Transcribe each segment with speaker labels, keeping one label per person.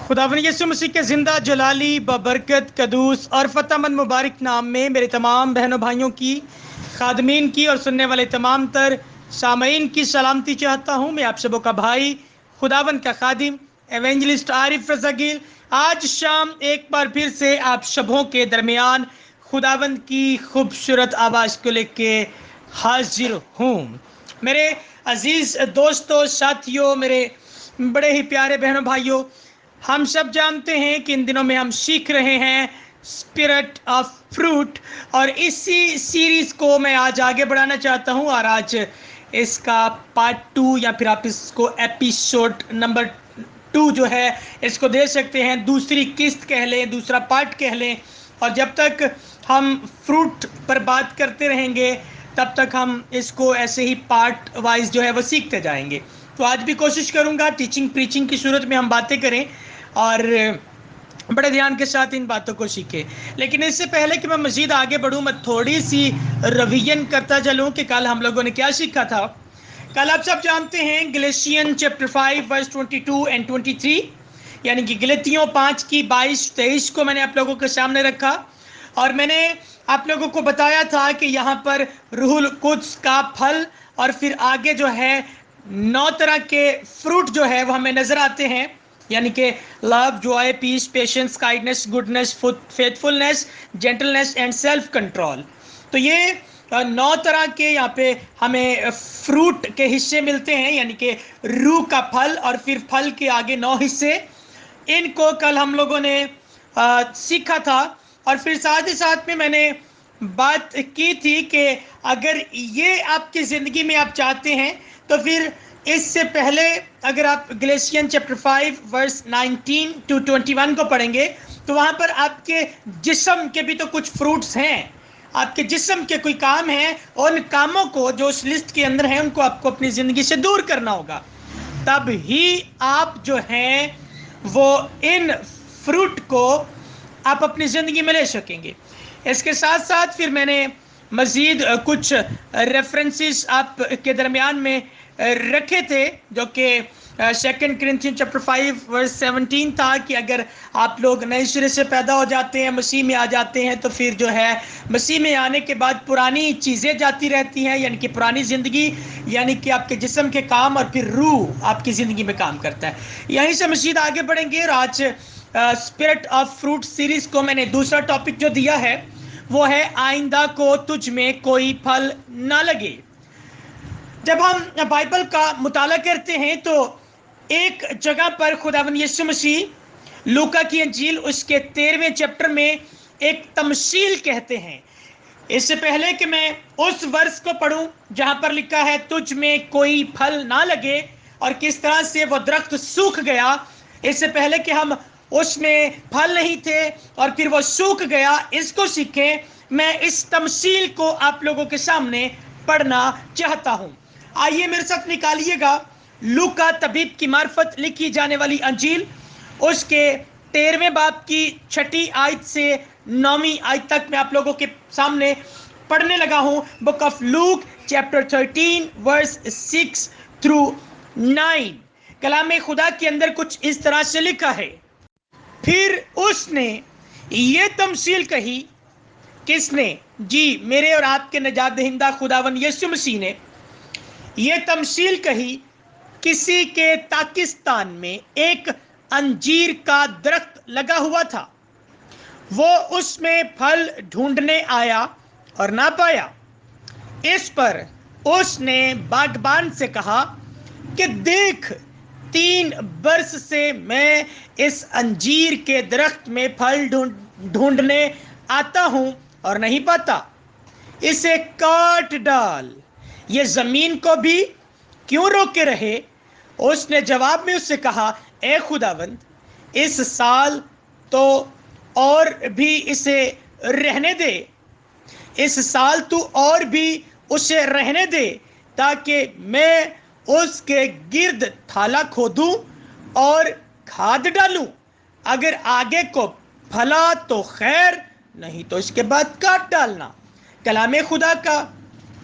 Speaker 1: खुदावंद यीशु मसीह के ज़िंदा जलाली बबरकत कदूस और फ़तेहमंद मुबारक नाम में मेरे तमाम बहनों भाइयों की, खादमीन की और सुनने वाले तमाम तर सामईन की सलामती चाहता हूँ। मैं आप सबों का भाई, खुदावंद का खादिम, एवेंजलिस्ट आरिफ रज़ा गिल आज शाम एक बार फिर से आप सबों के दरमियान खुदावंद की खूबसूरत आवाज़ को लेके हाजिर हूँ। मेरे अजीज़ दोस्तों, साथियों, मेरे बड़े ही प्यारे बहनों भाइयों, हम सब जानते हैं कि इन दिनों में हम सीख रहे हैं स्पिरिट ऑफ फ्रूट, और इसी सीरीज को मैं आज आगे बढ़ाना चाहता हूं। और आज इसका पार्ट 2 या फिर आप इसको एपिसोड नंबर 2 जो है इसको दे सकते हैं, दूसरी किस्त कह लें, दूसरा पार्ट कह लें। और जब तक हम फ्रूट पर बात करते रहेंगे तब तक हम इसको ऐसे ही पार्ट वाइज जो है वो सीखते जाएंगे। तो आज भी कोशिश करूंगा टीचिंग प्रीचिंग की सूरत में हम बातें करें और बड़े ध्यान के साथ इन बातों को सीखें। लेकिन इससे पहले कि मैं मजीद आगे बढ़ूं, मैं थोड़ी सी रिवीजन करता चलूं कि कल हम लोगों ने क्या सीखा था। कल आप सब जानते हैं गलेशियन चैप्टर 5 वर्स 22 एंड 23, यानी कि गलतियों 5 की 22-23 को मैंने आप लोगों के सामने रखा। और मैंने आप लोगों को बताया था कि यहाँ पर रूहुल कुद्स का फल और फिर आगे जो है 9 तरह के फ्रूट जो है वो हमें नजर आते हैं, यानी कि love, joy, peace, patience, kindness, goodness, faithfulness, gentleness and self control. तो ये 9 तरह के यहाँ पे हमें फ्रूट के हिस्से मिलते हैं, यानी कि रूह का फल और फिर फल के आगे 9 हिस्से। इनको कल हम लोगों ने सीखा था। और फिर साथ ही साथ में मैंने बात की थी कि अगर ये आपकी ज़िंदगी में आप चाहते हैं तो फिर इससे पहले अगर आप गलेशियन चैप्टर 5 वर्स 19 to 21 को पढ़ेंगे तो वहाँ पर आपके जिस्म के भी तो कुछ फ्रूट्स हैं, आपके जिस्म के कोई काम हैं, और उन कामों को जो उस लिस्ट के अंदर हैं उनको आपको अपनी ज़िंदगी से दूर करना होगा, तब ही आप जो हैं वो इन फ्रूट को आप अपनी ज़िंदगी में ले सकेंगे। इसके साथ साथ फिर मैंने मज़ीद कुछ रेफरेंसेस आप के दरमियान में रखे थे, जो कि 2 Corinthians चैप्टर 5 वर्स 17 था कि अगर आप लोग नए सिरे से पैदा हो जाते हैं, मसीह में आ जाते हैं, तो फिर जो है मसीह में आने के बाद पुरानी चीज़ें जाती रहती हैं, यानी कि पुरानी ज़िंदगी, यानी कि आपके जिस्म के काम, और फिर रूह आपकी ज़िंदगी में काम करता है। यहीं से मज़ीद आगे बढ़ेंगे। और आज स्पिरिट ऑफ फ्रूट सीरीज को मैंने दूसरा टॉपिक जो दिया है वो है आइंदा को तुझ में कोई फल ना लगे। जब हम बाइबल का मुताला करते हैं तो एक जगह पर खुदावंद यीशु मसीह लूका की अंजील उसके 13वें चैप्टर में एक तमसील कहते हैं। इससे पहले कि मैं उस वर्ष को पढ़ूं जहां पर लिखा है तुझ में कोई फल ना लगे और किस तरह से वो दरख्त सूख गया, इससे पहले कि हम उसमें फल नहीं थे और फिर वो सूख गया, इसको सीखें, मैं इस तमसील को आप लोगों के सामने पढ़ना चाहता हूं। आइए मेरे साथ निकालिएगा लूका तबीब की मार्फत लिखी जाने वाली अंजील उसके 13वें बाब की 6ठी आयत से 9वीं आयत तक मैं आप लोगों के सामने पढ़ने लगा हूं। Book of Luke chapter 13 verse 6 through 9। कलाम खुदा के अंदर कुछ इस तरह से लिखा है, फिर उसने ये तमसील कही। किसने? जी, मेरे और आपके नजात दहिंदा खुदावन यीशु मसीह ने ये तमसील कही। किसी के पाकिस्तान में एक अंजीर का दरख्त लगा हुआ था। वो उसमें फल ढूंढने आया और ना पाया। इस पर उसने बागबान से कहा कि देख, 3 बरस से मैं इस अंजीर के दरख्त में फल ढूंढने आता हूं और नहीं पाता। इसे काट डाल, ये जमीन को भी क्यों रोके रहे? उसने जवाब में उससे कहा, ए खुदावंद, इस साल तो और भी इसे रहने दे, इस साल तू और भी उसे रहने दे, ताकि मैं उसके गिर्द थाला खोदूं और खाद डालूं। अगर आगे को फला तो खैर, नहीं तो इसके बाद काट डालना। कलाम खुदा का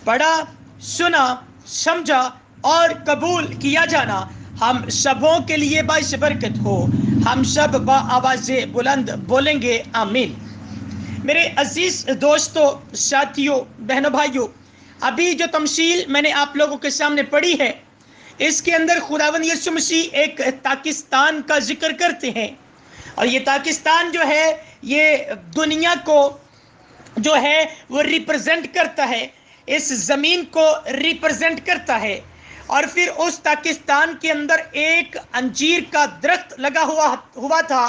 Speaker 1: पढ़ा, सुना, समझा और कबूल किया जाना हम सबों के लिए बाइस बरकत हो। हम सब आवाज़ बुलंद बोलेंगे आमीन। मेरे अजीज दोस्तों, साथियों, बहनों, भाइयों, अभी जो तमसील मैंने आप लोगों के सामने पढ़ी है, इसके अंदर खुदावंद यीशु मसीह एक पाकिस्तान का जिक्र करते हैं। और ये पाकिस्तान जो है, ये दुनिया को जो है वो रिप्रेजेंट करता है, इस ज़मीन को रिप्रेजेंट करता है। और फिर उस पाकिस्तान के अंदर एक अंजीर का दरख्त लगा हुआ था।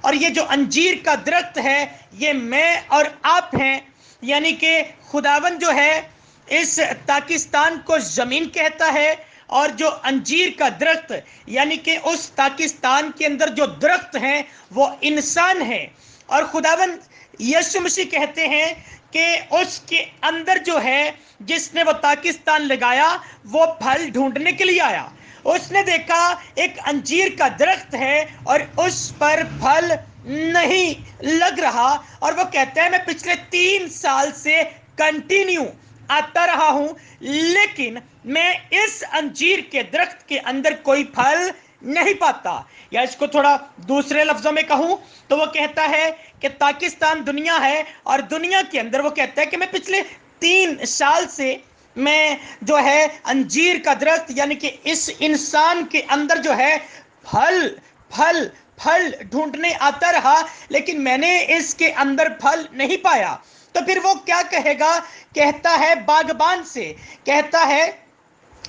Speaker 1: और ये जो अंजीर का दरख्त है, ये मैं और आप हैं। यानी कि खुदावन जो है इस पाकिस्तान को ज़मीन कहता है, और जो अंजीर का दरख्त यानी कि उस पाकिस्तान के अंदर जो दरख्त हैं वो इंसान है। और खुदावन यीशु मसीह कहते हैं कि उसके अंदर जो है, जिसने वो पाकिस्तान लगाया, वो फल ढूंढने के लिए आया। उसने देखा एक अंजीर का दरख्त है और उस पर फल नहीं लग रहा, और वो कहता है मैं पिछले 3 साल से कंटिन्यू आता रहा हूं, लेकिन मैं इस अंजीर के दरख्त के अंदर कोई फल नहीं पाता। या इसको थोड़ा दूसरे लफ्जों में कहूं तो वो कहता है कि पाकिस्तान दुनिया है, और दुनिया के अंदर वो कहता है कि मैं पिछले 3 साल से मैं जो है अंजीर का दरख्त यानी कि इस इंसान के अंदर जो है फल फल फल ढूंढने आता रहा, लेकिन मैंने इसके अंदर फल नहीं पाया। तो फिर वो क्या कहेगा? कहता है बागबान से, कहता है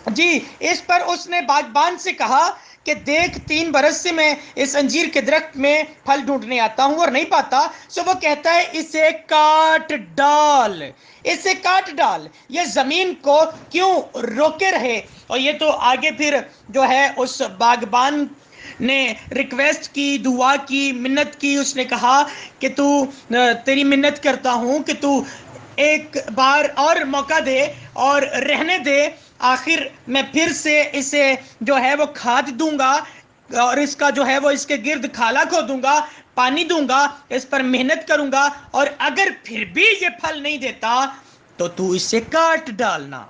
Speaker 1: जी, इस पर उसने बागबान से कहा कि देख 3 बरस से मैं इस अंजीर के दरख्त में फल ढूंढने आता हूं और नहीं पाता। सो वो कहता है इसे काट डाल, इसे काट डाल, ये जमीन को क्यों रोके रहे। और ये तो आगे फिर जो है उस बागबान ने रिक्वेस्ट की, दुआ की, मिन्नत की। उसने कहा कि तू तेरी मिन्नत करता हूं कि तू एक बार और मौका दे और रहने दे। आखिर मैं फिर से इसे जो है वो खाद दूंगा, और इसका जो है वो इसके गिर्द खाला को दूंगा, पानी दूंगा, इस पर मेहनत करूंगा, और अगर फिर भी ये फल नहीं देता तो तू इसे काट डालना।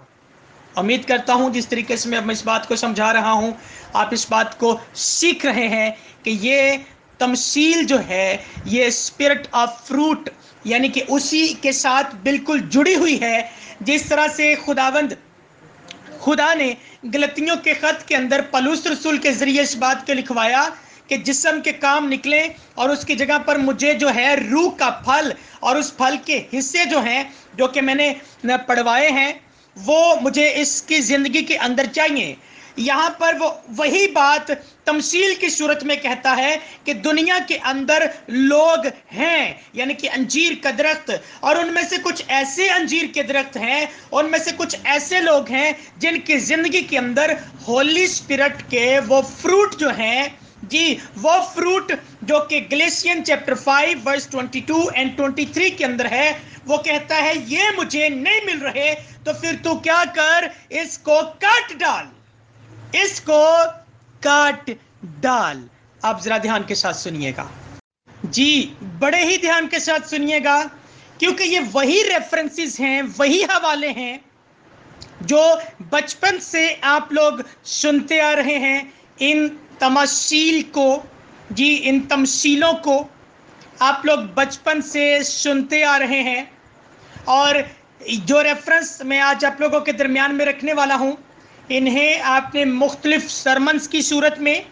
Speaker 1: उम्मीद करता हूं जिस तरीके से मैं इस बात को समझा रहा हूं, आप इस बात को सीख रहे हैं कि ये तमसील जो है ये स्पिरिट ऑफ फ्रूट यानी कि उसी के साथ बिल्कुल जुड़ी हुई है। जिस तरह से खुदा ने गलतियों के खत के अंदर पलूस रसूल के जरिए इस बात को लिखवाया कि जिस्म के काम निकले, और उसकी जगह पर मुझे जो है रूह का फल और उस फल के हिस्से जो हैं, जो कि मैंने पढ़वाए हैं, वो मुझे इसकी ज़िंदगी के अंदर चाहिए। यहाँ पर वो वही बात तमसील की सूरत में कहता है कि दुनिया के अंदर लोग हैं, यानी कि अंजीर का दरख्त, और उनमें से कुछ ऐसे अंजीर के दरख्त हैं, उनमें से कुछ ऐसे लोग हैं जिनकी ज़िंदगी के अंदर होली स्पिरिट के वो फ्रूट जो हैं जी, वो फ्रूट जो कि गलेशियन चैप्टर 5 वर्स 22 एंड 23 के अंदर है, वो कहता है ये मुझे नहीं मिल रहे, तो फिर तू क्या कर, इसको काट डाल, इसको काट डाल। आप जरा ध्यान के साथ सुनिएगा जी, बड़े ही ध्यान के साथ सुनिएगा, क्योंकि ये वही रेफरेंसेस हैं, वही हवाले हैं जो बचपन से आप लोग सुनते आ रहे हैं। इन तमसील को जी, इन तमसीलों को आप लोग बचपन से सुनते आ रहे हैं। और जो रेफरेंस मैं आज आप लोगों के दरमियान में रखने वाला हूं, इन्हें आपने मुख्तलिफ सरमन्स की सूरत में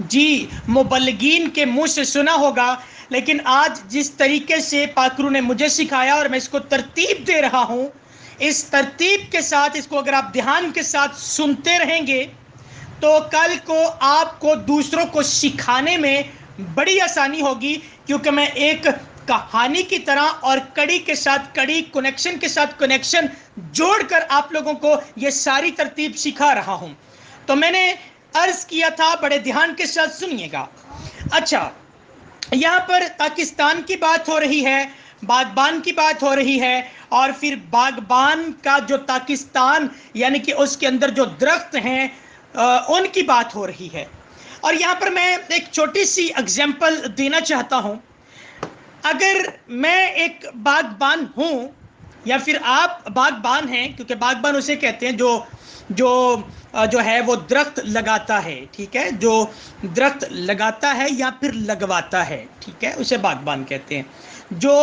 Speaker 1: जी मुबल्लिगीन के मुंह से सुना होगा, लेकिन आज जिस तरीके से पाकरू ने मुझे सिखाया और मैं इसको तरतीब दे रहा हूं, इस तरतीब के साथ इसको अगर आप ध्यान के साथ सुनते रहेंगे तो कल को आपको दूसरों को सिखाने में बड़ी आसानी होगी, क्योंकि मैं एक कहानी की तरह और कड़ी के साथ कड़ी, कनेक्शन के साथ कनेक्शन जोड़कर आप लोगों को ये सारी तरतीब सिखा रहा हूं। तो मैंने अर्ज किया था, बड़े ध्यान के साथ सुनिएगा। अच्छा, यहाँ पर पाकिस्तान की बात हो रही है, बागबान की बात हो रही है, और फिर बागबान का जो पाकिस्तान यानी कि उसके अंदर जो दरख्त हैं उनकी बात हो रही है। और यहाँ पर मैं एक छोटी सी एग्जाम्पल देना चाहता हूँ। अगर मैं एक बागबान हूँ یا پھر آپ باغبان ہیں، کیونکہ باغبان اسے کہتے ہیں جو جو جو ہے وہ درخت لگاتا ہے، ٹھیک ہے، جو درخت لگاتا ہے یا پھر لگواتا ہے، ٹھیک ہے، اسے باغبان کہتے ہیں، جو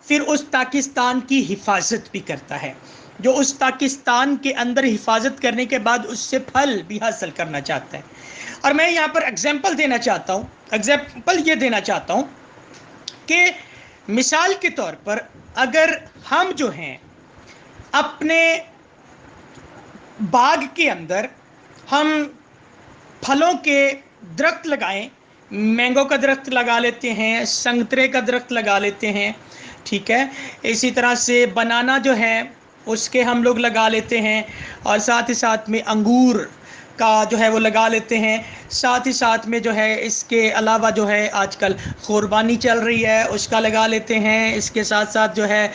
Speaker 1: پھر اس پاکستان کی حفاظت بھی کرتا ہے، جو اس پاکستان کے اندر حفاظت کرنے کے بعد اس سے پھل بھی حاصل کرنا چاہتا ہے۔ اور میں یہاں پر ایگزامپل دینا چاہتا ہوں، ایگزامپل یہ دینا چاہتا ہوں کہ مثال کے طور پر اگر ہم جو ہیں اپنے باغ کے اندر ہم پھلوں کے درخت لگائیں، مینگو کا درخت لگا لیتے ہیں، سنترے کا درخت لگا لیتے ہیں، ٹھیک ہے، اسی طرح سے بنانا جو ہے اس کے ہم لوگ لگا لیتے ہیں، اور ساتھ ہی ساتھ میں انگور کا جو ہے وہ لگا لیتے ہیں، ساتھ ہی ساتھ میں جو ہے اس کے علاوہ جو ہے آج کل قربانی چل رہی ہے اس کا لگا لیتے ہیں، اس کے ساتھ ساتھ جو ہے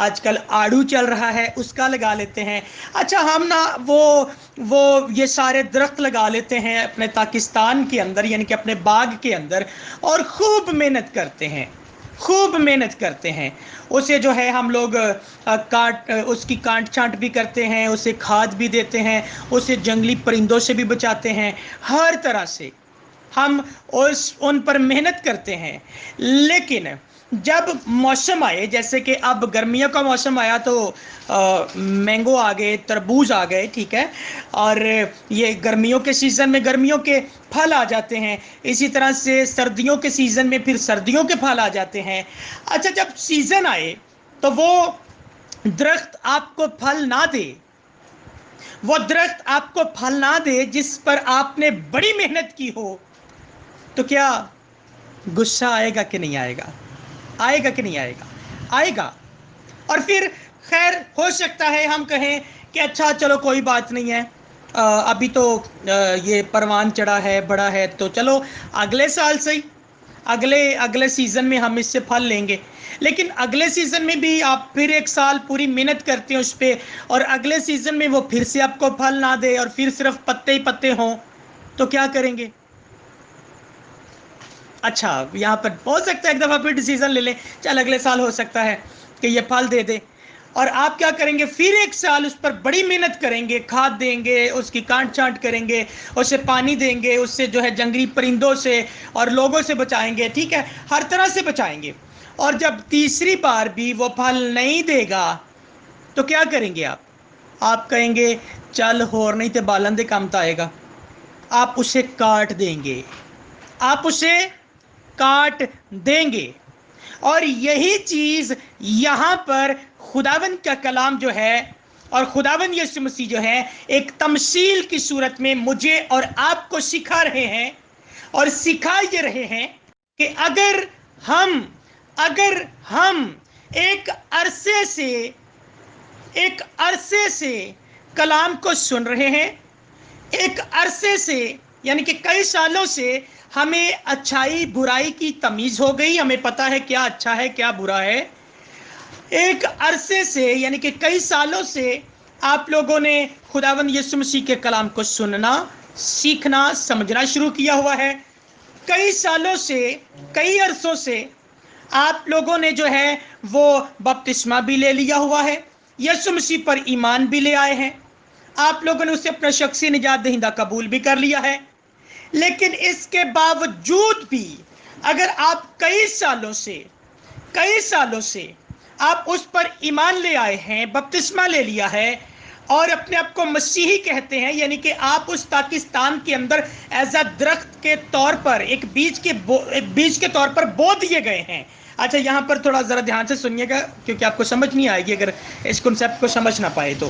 Speaker 1: آج کل آڑو چل رہا ہے اس کا لگا لیتے ہیں۔ اچھا ہم نا وہ یہ سارے درخت لگا لیتے ہیں اپنے پاکستان کے اندر، یعنی کہ اپنے باغ کے اندر، اور خوب محنت کرتے ہیں، خوب محنت کرتے ہیں، اسے جو ہے ہم لوگ اس کی کانٹ چھانٹ بھی کرتے ہیں، اسے کھاد بھی دیتے ہیں، اسے جنگلی پرندوں سے بھی بچاتے ہیں، ہر طرح سے ہم ان پر محنت کرتے ہیں۔ لیکن جب موسم آئے، جیسے کہ اب گرمیوں کا موسم آیا تو مینگو آ گئے، تربوز آ گئے، ٹھیک ہے، اور یہ گرمیوں کے سیزن میں گرمیوں کے پھل آ جاتے ہیں، اسی طرح سے سردیوں کے سیزن میں پھر سردیوں کے پھل آ جاتے ہیں۔ اچھا جب سیزن آئے تو وہ درخت آپ کو پھل نہ دے، وہ درخت آپ کو پھل نہ دے جس پر آپ نے بڑی محنت کی ہو، تو کیا غصہ آئے گا کہ نہیں آئے گا؟ آئے گا کہ نہیں آئے گا؟ آئے گا۔ اور پھر خیر ہو سکتا ہے ہم کہیں کہ اچھا چلو کوئی بات نہیں ہے، ابھی تو یہ پروان چڑھا ہے، بڑا ہے، تو چلو اگلے سال سے ہی اگلے سیزن میں ہم اس سے پھل لیں گے۔ لیکن اگلے سیزن میں بھی آپ پھر ایک سال پوری محنت کرتے ہیں اس پہ، اور اگلے سیزن میں وہ پھر سے آپ کو پھل نہ دے اور پھر صرف پتے ہی پتے ہوں، تو کیا کریں گے؟ اچھا یہاں پر ہو سکتا ہے ایک دفعہ پھر ڈیسیزن لے لیں، چل اگلے سال ہو سکتا ہے کہ یہ پھل دے دے، اور آپ کیا کریں گے؟ پھر ایک سال اس پر بڑی محنت کریں گے، کھاد دیں گے، اس کی کانٹ چھانٹ کریں گے، اسے پانی دیں گے، اس سے جو ہے جنگلی پرندوں سے اور لوگوں سے بچائیں گے، ٹھیک ہے، ہر طرح سے بچائیں گے۔ اور جب تیسری بار بھی وہ پھل نہیں دے گا تو کیا کریں گے آپ کہیں گے چل ہور نہیں تے بالن دے کام تا آئے گا، آپ اسے کاٹ دیں گے، آپ اسے کاٹ دیں گے۔ اور یہی چیز یہاں پر خداوند کا کلام جو ہے اور خداوند یسوع مسیح جو ہے ایک تمثیل کی صورت میں مجھے اور آپ کو سکھا رہے ہیں، اور سکھا یہ رہے ہیں کہ اگر ہم ایک عرصے سے کلام کو سن رہے ہیں، ایک عرصے سے یعنی کہ کئی سالوں سے ہمیں اچھائی برائی کی تمیز ہو گئی، ہمیں پتا ہے کیا اچھا ہے کیا برا ہے، ایک عرصے سے یعنی کہ کئی سالوں سے آپ لوگوں نے خداوند یسوع مسیح کے کلام کو سننا، سیکھنا، سمجھنا شروع کیا ہوا ہے، کئی سالوں سے، کئی عرصوں سے آپ لوگوں نے جو ہے وہ بپتسمہ بھی لے لیا ہوا ہے، یسوع مسیح پر ایمان بھی لے آئے ہیں، آپ لوگوں نے اسے اپنا شخصی نجات دہندہ قبول بھی کر لیا ہے۔ لیکن اس کے باوجود بھی اگر آپ کئی سالوں سے آپ اس پر ایمان لے آئے ہیں، بپتسمہ لے لیا ہے، اور اپنے آپ کو مسیحی کہتے ہیں، یعنی کہ آپ اس پاکستان کے اندر ایز اے درخت کے طور پر ایک بیج کے طور پر بو دیے گئے ہیں۔ اچھا یہاں پر تھوڑا ذرا دھیان سے سنیے گا کیونکہ آپ کو سمجھ نہیں آئے گی اگر اس کنسیپٹ کو سمجھ نہ پائے تو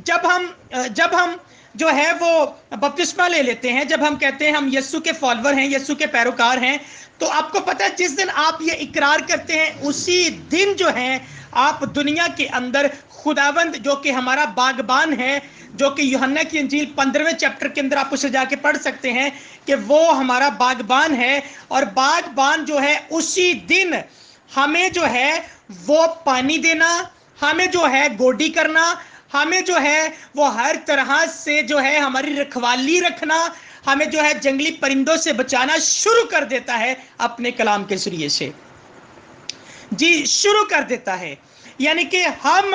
Speaker 1: جب ہم جو ہے وہ بپتسمہ لے لیتے ہیں، جب ہم کہتے ہیں ہم یسوع کے فالوور ہیں، یسوع کے پیروکار ہیں، تو آپ کو پتہ ہے جس دن آپ یہ اقرار کرتے ہیں اسی دن جو ہے آپ دنیا کے اندر خداوند جو کہ ہمارا باغبان ہے، جو کہ یوحنا کی انجیل 15ویں چیپٹر کے اندر آپ اسے جا کے پڑھ سکتے ہیں کہ وہ ہمارا باغبان ہے، اور باغبان جو ہے اسی دن ہمیں جو ہے وہ پانی دینا، ہمیں جو ہے گوڈی کرنا، ہمیں جو ہے وہ ہر طرح سے جو ہے ہماری رکھوالی رکھنا، ہمیں جو ہے جنگلی پرندوں سے بچانا شروع کر دیتا ہے اپنے کلام کے ذریعے سے۔ जी शुरू कर देता है। यानी कि हम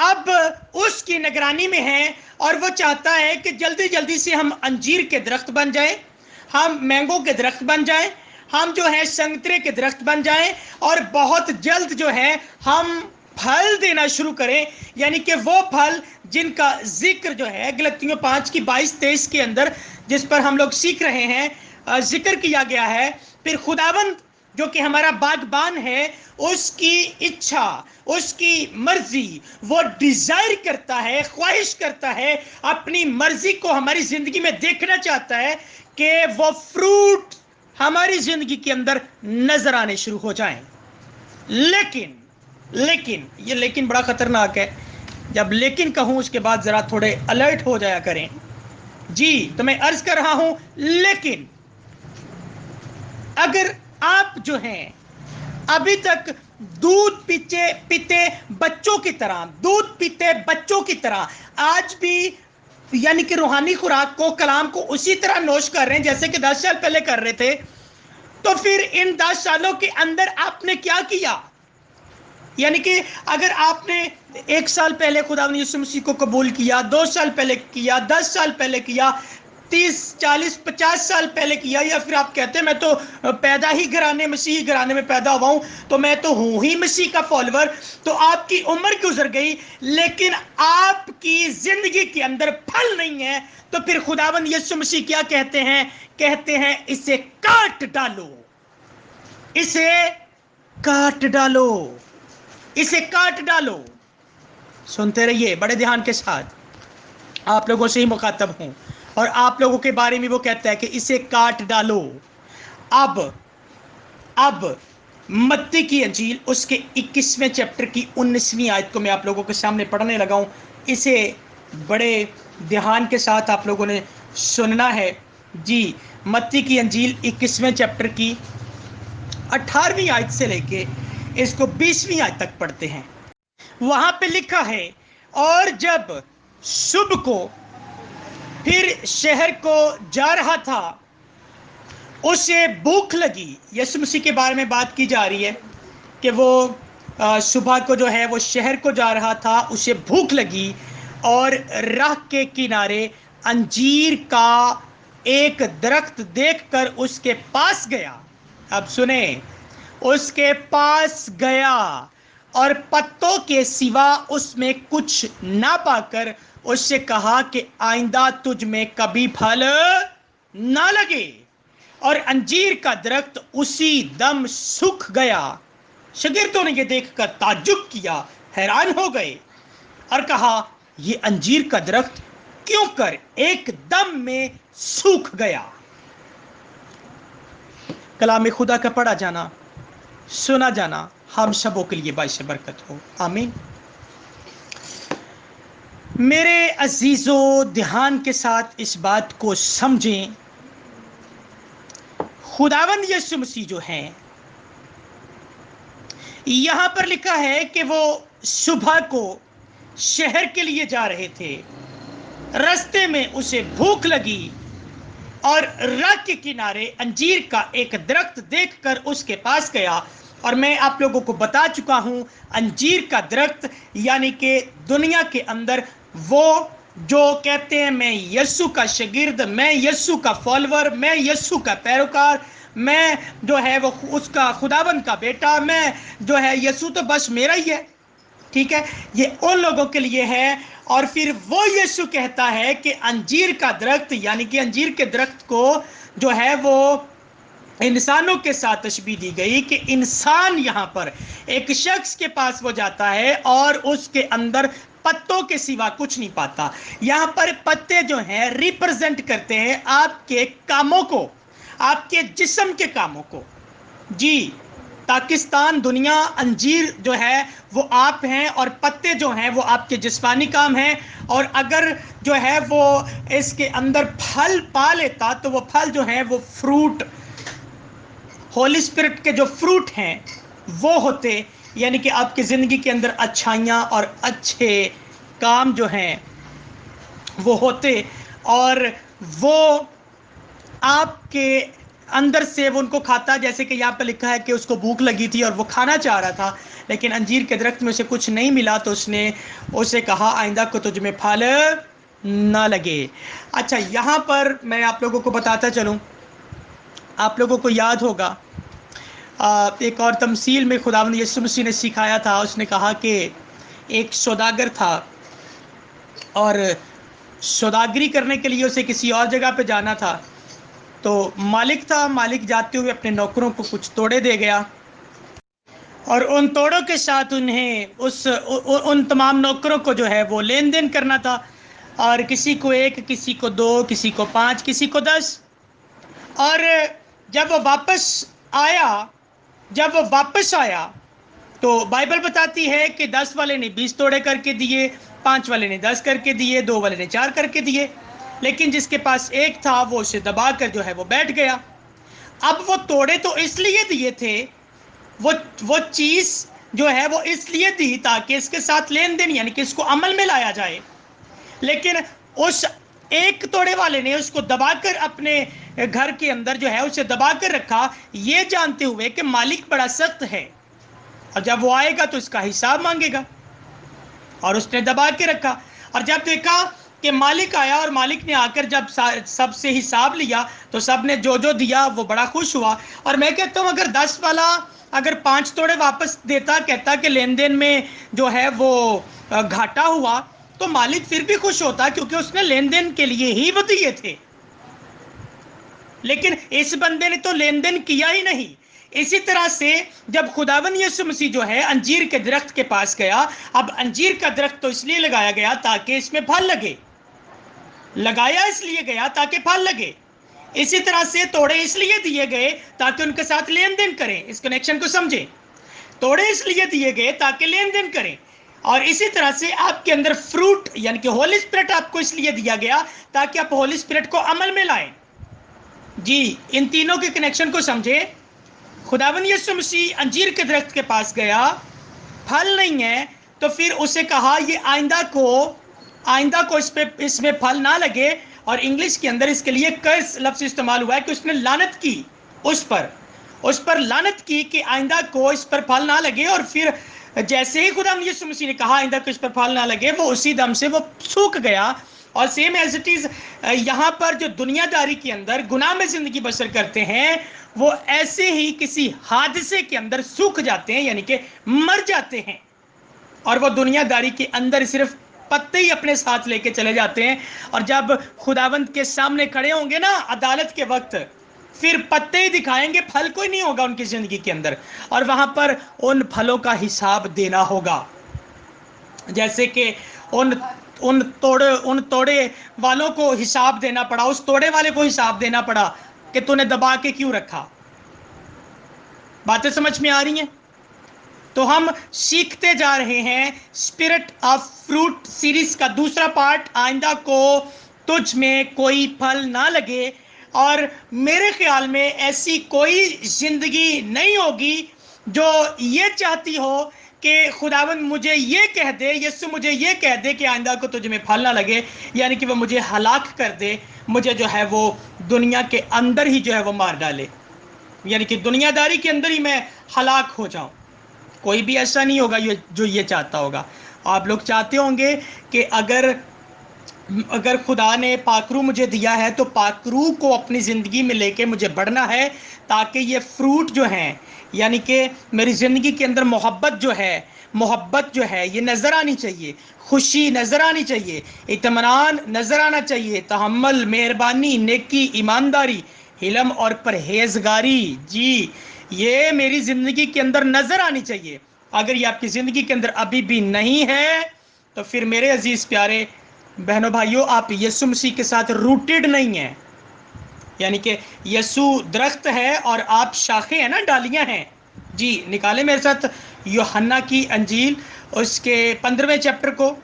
Speaker 1: अब उस की निगरानी में हैं और वो चाहता है कि जल्दी जल्दी से हम अंजीर के दरख्त बन जाएं, हम मैंगो के दरख्त बन जाएं, हम जो है संतरे के दरख्त बन जाएं और बहुत जल्द जो है हम फल देना शुरू करें। यानी कि वो फल जिनका जिक्र जो है गलतियों 5 की 22-23 के अंदर, जिस पर हम लोग सीख रहे हैं, जिक्र किया गया है। फिर खुदावंद जो कि हमारा बागबान है, उसकी इच्छा, उसकी मर्जी, वो डिजायर करता है, ख्वाहिश करता है, अपनी मर्जी को हमारी जिंदगी में देखना चाहता है कि वो फ्रूट हमारी जिंदगी के अंदर नजर आने शुरू हो जाएं। लेकिन ये लेकिन बड़ा खतरनाक है। जब लेकिन कहूं उसके बाद जरा थोड़े अलर्ट हो जाया करें। जी तो मैं अर्ज कर रहा हूं, लेकिन अगर आप जो हैं अभी तक दूध पीते बच्चों की तरह, दूध पीते बच्चों की तरह आज भी यानी कि रूहानी खुराक को, कलाम को उसी तरह नोश कर रहे हैं जैसे कि 10 साल पहले कर रहे थे, तो फिर इन 10 सालों के अंदर आपने क्या किया? यानी कि अगर आपने 1 साल पहले खुदा यीशु मसीह को कबूल किया, 2 साल पहले किया, 10 साल पहले किया, 30, 40, 50 साल पहले किया, या फिर आप कहते हैं मैं तो पैदा ही घराने, मसीही घराने में पैदा हुआ हूं तो मैं तो हूं ही मसीह का फॉलोवर, तो आपकी उम्र गुजर गई लेकिन आपकी जिंदगी के अंदर फल नहीं है, तो फिर खुदावंद यीशु मसीह क्या कहते हैं? कहते हैं इसे काट डालो, इसे काट डालो, इसे काट डालो। सुनते रहिए बड़े ध्यान के साथ, आप लोगों से ही मुखातब हूं और आप लोगों के बारे में वो कहता है कि इसे काट डालो। अब मत्ती की अंजील उसके 21वें चैप्टर की 19वीं आयत को मैं आप लोगों के सामने पढ़ने लगा हूं। इसे बड़े ध्यान के साथ आप लोगों ने सुनना है। जी मत्ती की अंजील 21वें चैप्टर की 18वीं आयत से लेके इसको 20वीं आयत तक पढ़ते हैं। वहां पे लिखा है, और जब सुबह को फिर शहर को जा रहा था, उसे भूख लगी। यीशु मसीह के बारे में बात की जा रही है कि वो सुबह को जो है वो शहर को जा रहा था, उसे भूख लगी और राह के किनारे अंजीर का एक दरख्त देखकर उसके पास गया। अब सुने, उसके पास गया और पत्तों के सिवा उसमें कुछ ना पाकर उससे कहा कि आइंदा तुझ में कभी फल ना लगे। और अंजीर का दरख्त उसी दम सूख गया। शागिर्दों ने यह देखकर ताज्जुब किया, हैरान हो गए और कहा ये अंजीर का दरख्त क्यों कर एक दम में सूख गया। कलाम खुदा का पढ़ा जाना, सुना जाना हम सबों के लिए बाइस बरकत हो, आमीन। मेरे अजीजों, ध्यान के साथ इस बात को समझें। खुदावंद यीशु मसीह जो हैं, यहां पर लिखा है कि वो सुबह को शहर के लिए जा रहे थे, रास्ते में उसे भूख लगी और राह के किनारे अंजीर का एक दरख्त देखकर उसके पास गया। और मैं आप लोगों को बता चुका हूं, अंजीर का दरख्त यानी कि दुनिया के अंदर वो जो कहते हैं मैं यीशु का शागिर्द, मैं यीशु का फॉलोवर, मैं यीशु का पैरोकार, मैं जो है वो उसका खुदाबंद का बेटा, मैं जो है यीशु तो बस मेरा ही है, ठीक है, ये उन लोगों के लिए है। और फिर वो यीशु कहता है कि अंजीर का दरख्त यानी कि अंजीर के दरख्त को जो है वो इंसानों के साथ तशबीह दी गई कि इंसान यहां पर एक शख्स के पास वो जाता है और उसके अंदर पत्तों के सिवा कुछ नहीं पाता। यहां पर पत्ते जो हैं रिप्रेजेंट करते हैं आपके कामों को, आपके जिस्म के कामों को। जी पाकिस्तान, दुनिया, अंजीर जो है वो आप हैं और पत्ते जो हैं वो आपके जिस्मानी काम हैं। और अगर जो है वो इसके अंदर फल पा लेता तो वो फल जो हैं वो फ्रूट, होली स्पिरिट के जो फ्रूट हैं वो होते, यानी कि आपकी ज़िंदगी के अंदर अच्छाइयाँ और अच्छे काम जो हैं वो होते और वो आपके اندر سے وہ ان کو کھاتا، جیسے کہ یہاں پہ لکھا ہے کہ اس کو بھوک لگی تھی اور وہ کھانا چاہ رہا تھا، لیکن انجیر کے درخت میں اسے کچھ نہیں ملا، تو اس نے اسے کہا آئندہ کو تجھ میں پھل نہ لگے۔ اچھا، یہاں پر میں آپ لوگوں کو بتاتا چلوں، آپ لوگوں کو یاد ہوگا ایک اور تمثیل میں خداوند یسوع مسیح نے سکھایا تھا، اس نے کہا کہ ایک سوداگر تھا اور سوداگری کرنے کے لیے اسے کسی اور جگہ پہ جانا تھا، تو مالک تھا، مالک جاتے ہوئے اپنے نوکروں کو کچھ توڑے دے گیا اور ان توڑوں کے ساتھ انہیں ان تمام نوکروں کو جو ہے وہ لین دین کرنا تھا، اور کسی کو 1، کسی کو 2، کسی کو 5، کسی کو 10۔ اور جب وہ واپس آیا تو بائبل بتاتی ہے کہ 10 والے نے 20 توڑے کر کے دیے، 5 والے نے 10 کر کے دیے، 2 والے نے 4 کر کے دیے، لیکن جس کے پاس 1 تھا وہ اسے دبا کر جو ہے وہ بیٹھ گیا۔ اب وہ توڑے تو اس لیے دیے تھے، وہ چیز جو ہے وہ اس لیے دی تاکہ اس کے ساتھ لین دین یعنی کہ اس کو عمل میں لایا جائے، لیکن اس 1 توڑے والے نے اس کو دبا کر اپنے گھر کے اندر جو ہے اسے دبا کر رکھا، یہ جانتے ہوئے کہ مالک بڑا سخت ہے اور جب وہ آئے گا تو اس کا حساب مانگے گا، اور اس نے دبا کے رکھا۔ اور جب دیکھا کہ مالک آیا اور مالک نے آ کر جب سب سے حساب لیا تو سب نے جو جو دیا وہ بڑا خوش ہوا۔ اور میں کہتا ہوں اگر 10 والا اگر 5 توڑے واپس دیتا، کہتا کہ لین دین میں جو ہے وہ گھاٹا ہوا، تو مالک پھر بھی خوش ہوتا کیونکہ اس نے لین دین کے لیے ہی وہ دیے تھے، لیکن اس بندے نے تو لین دین کیا ہی نہیں۔ اسی طرح سے جب خداوند یسوع مسیح جو ہے انجیر کے درخت کے پاس گیا، اب انجیر کا درخت تو اس لیے لگایا گیا تاکہ اس میں پھل لگے، لگایا اس لیے گیا تاکہ پھل لگے، اسی طرح سے توڑے اس لیے دیے گئے تاکہ ان کے ساتھ لین دین کریں، اس کنیکشن کو سمجھیں، توڑے اس لیے دیے گئے تاکہ لین دین کریں، اور اسی طرح سے آپ کے اندر فروٹ یعنی کہ ہولی اسپرٹ آپ کو اس لیے دیا گیا تاکہ آپ ہولی اسپرٹ کو عمل میں لائیں۔ جی، ان تینوں کے کنیکشن کو سمجھے۔ خداوند یسوع مسیح انجیر کے درخت کے پاس گیا، پھل نہیں ہے، تو پھر اسے کہا یہ آئندہ کو اس میں پھل نہ لگے، اور انگلش کے اندر اس کے لیے کرس لفظ استعمال ہوا ہے کہ اس نے لعنت کی اس پر لعنت کی کہ آئندہ کو اس پر پھل نہ لگے، اور پھر جیسے ہی خداوند یسوع مسیح نے کہا آئندہ کو اس پر پھل نہ لگے، وہ اسی دم سے وہ سوکھ گیا۔ اور سیم ایز اٹ از یہاں پر جو دنیا داری کے اندر گناہ میں زندگی بسر کرتے ہیں، وہ ایسے ہی کسی حادثے کے اندر سوکھ جاتے ہیں یعنی کہ مر جاتے ہیں، اور وہ دنیا داری کے اندر صرف پتے ہی اپنے ساتھ لے کے چلے جاتے ہیں، اور جب خداوند کے سامنے کھڑے ہوں گے نا عدالت کے وقت، پھر پتے ہی دکھائیں گے، پھل کوئی نہیں ہوگا ان کی زندگی کے اندر، اور وہاں پر ان پھلوں کا حساب دینا ہوگا۔ جیسے کہ ان توڑے والوں کو حساب دینا پڑا، اس توڑے والے کو حساب دینا پڑا کہ تو نے دبا کے کیوں رکھا۔ باتیں سمجھ میں آ رہی ہیں؟ تو ہم سیکھتے جا رہے ہیں اسپرٹ آف فروٹ سیریز کا دوسرا پارٹ، آئندہ کو تجھ میں کوئی پھل نہ لگے، اور میرے خیال میں ایسی کوئی زندگی نہیں ہوگی جو یہ چاہتی ہو کہ خداوند مجھے یہ کہہ دے، یسوع مجھے یہ کہہ دے کہ آئندہ کو تجھ میں پھل نہ لگے، یعنی کہ وہ مجھے ہلاک کر دے، مجھے جو ہے وہ دنیا کے اندر ہی جو ہے وہ مار ڈالے، یعنی کہ دنیا داری کے اندر ہی میں ہلاک ہو جاؤں۔ کوئی بھی ایسا نہیں ہوگا جو یہ چاہتا ہوگا۔ آپ لوگ چاہتے ہوں گے کہ اگر خدا نے پاکرو مجھے دیا ہے تو پاکرو کو اپنی زندگی میں لے کے مجھے بڑھنا ہے، تاکہ یہ فروٹ جو ہیں یعنی کہ میری زندگی کے اندر محبت جو ہے یہ نظر آنی چاہیے، خوشی نظر آنی چاہیے، اطمینان نظر آنا چاہیے، تحمل، مہربانی، نیکی، ایمانداری، حلم اور پرہیزگاری، جی یہ میری زندگی کے اندر نظر آنی چاہیے۔ اگر یہ آپ کی زندگی کے اندر ابھی بھی نہیں ہے تو پھر میرے عزیز پیارے بہنوں بھائیوں، آپ یسوع مسیح کے ساتھ روٹڈ نہیں ہیں، یعنی کہ یسوع درخت ہے اور آپ شاخیں ہیں نا، ڈالیاں ہیں۔ جی نکالیں میرے ساتھ یوحنا کی انجیل اس کے 15ویں چیپٹر کو،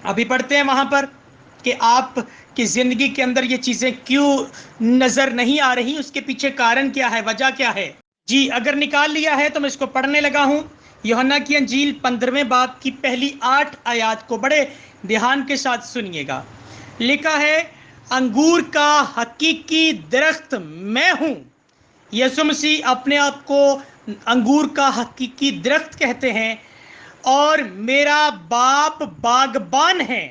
Speaker 1: ابھی پڑھتے ہیں وہاں پر کہ آپ کی زندگی کے اندر یہ چیزیں کیوں نظر نہیں آ رہی، اس کے پیچھے کارن کیا ہے، وجہ کیا ہے۔ جی اگر نکال لیا ہے تو میں اس کو پڑھنے لگا ہوں۔ یوحنا کی انجیل 15ویں باب کی پہلی 8 آیات کو بڑے دھیان کے ساتھ سنیے گا۔ لکھا ہے، انگور کا حقیقی درخت میں ہوں यीशु मसीह अपने आप को अंगूर का हकीकी दरख्त कहते हैं और मेरा बाप बागबान है।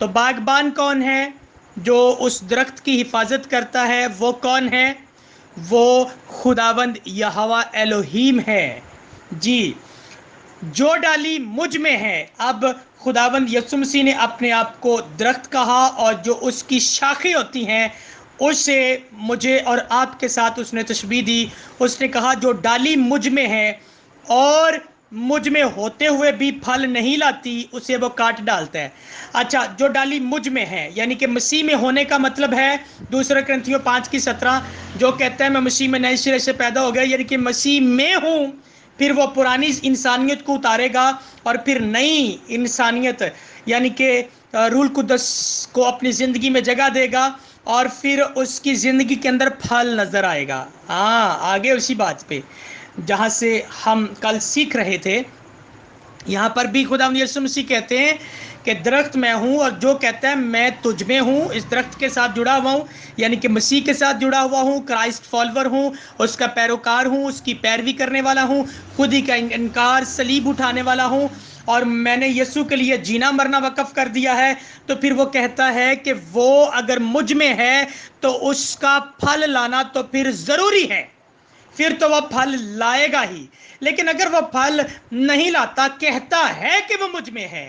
Speaker 1: तो बागबान कौन है? जो उस दरख्त की हिफाजत करता है वो कौन है? वो खुदावंद यहोवा एलोहीम है। जी, जो डाली मुझ में है। अब खुदावंद यीशु मसीह ने अपने आप को दरख्त कहा और जो उसकी शाखें होती हैं उसे मुझे और आपके साथ उसने तशबीह दी। उसने कहा जो डाली मुझ में है और मुझ में होते हुए भी फल नहीं लाती उसे वो काट डालता है। अच्छा, जो डाली मुझ में है यानी कि मसीह में होने का मतलब है दूसरा कुरिन्थियों 5:17 जो कहता है मैं मसीह में नए सिरे से पैदा हो गया, यानी कि मसीह में हूँ। फिर वो पुरानी इंसानियत को उतारेगा और फिर नई इंसानियत यानी कि रूल कुदस को अपनी ज़िंदगी में जगह देगा और फिर उसकी ज़िंदगी के अंदर फल नज़र आएगा। हाँ, आगे उसी बात पे जहाँ से हम कल सीख रहे थे, यहाँ पर भी खुदावंद यीशु मसीह कहते हैं कि दरख्त मैं हूँ और जो कहता है मैं तुझ में हूँ, इस दरख्त के साथ जुड़ा हुआ हूँ, यानी कि मसीह के साथ जुड़ा हुआ हूँ, क्राइस्ट फॉलोवर हूँ, उसका पैरोकार हूँ, उसकी पैरवी करने वाला हूँ, खुद ही का इनकार सलीब उठाने वाला हूँ और मैंने यीशु के लिए जीना मरना वक़्फ़ कर दिया है। तो फिर वो कहता है कि वो अगर मुझ में है तो उसका फल लाना तो फिर ज़रूरी है, फिर तो वह फल लाएगा ही। लेकिन अगर वह फल नहीं लाता, कहता है कि वो मुझ में है,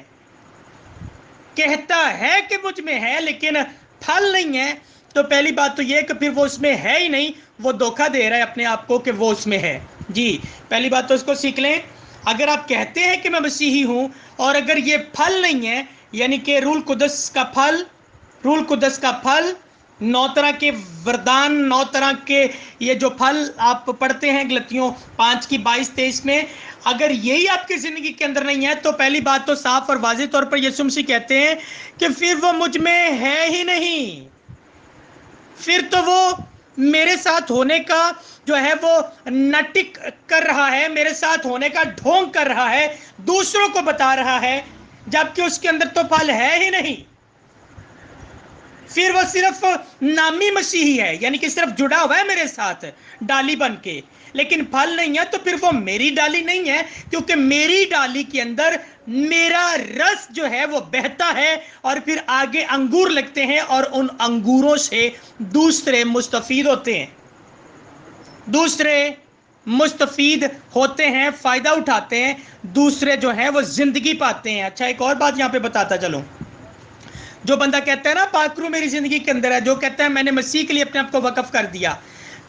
Speaker 1: कहता है कि मुझ में है लेकिन फल नहीं है, तो पहली बात तो यह कि फिर वो उसमें है ही नहीं, वो धोखा दे रहा है अपने आप को कि वो उसमें है। जी, पहली बात तो इसको सीख लें। अगर आप कहते हैं कि मैं मसीही हूं और अगर ये फल नहीं है यानी कि रूल कुदस का फल 9 तरह के वरदान, 9 तरह के ये जो फल आप पढ़ते हैं गलतियों 5:22-23 में, अगर यही आपकी ज़िंदगी के अंदर नहीं है तो पहली बात तो साफ और वाज़ेह तौर पर यीशु मसीह कहते हैं कि फिर वो मुझ में है ही नहीं। फिर तो वो मेरे साथ होने का जो है वो नाटक कर रहा है, मेरे साथ होने का ढोंग कर रहा है, दूसरों को बता रहा है, जबकि उसके अंदर तो फल है ही नहीं। फिर वो सिर्फ नामी मसीही है, यानी कि सिर्फ जुड़ा हुआ है मेरे साथ डाली बन के, लेकिन फल नहीं है। तो फिर वो मेरी डाली नहीं है, क्योंकि मेरी डाली के अंदर मेरा रस जो है वो बहता है और फिर आगे अंगूर लगते हैं और उन अंगूरों से दूसरे मुस्तफीद होते हैं, फायदा उठाते हैं, दूसरे जो है वो जिंदगी पाते हैं। अच्छा, एक और बात यहां पे बताता चलूं। जो बंदा कहता है ना पाकरू मेरी जिंदगी के अंदर है, जो कहता है मैंने मसीह के लिए अपने आप को वक्फ कर दिया,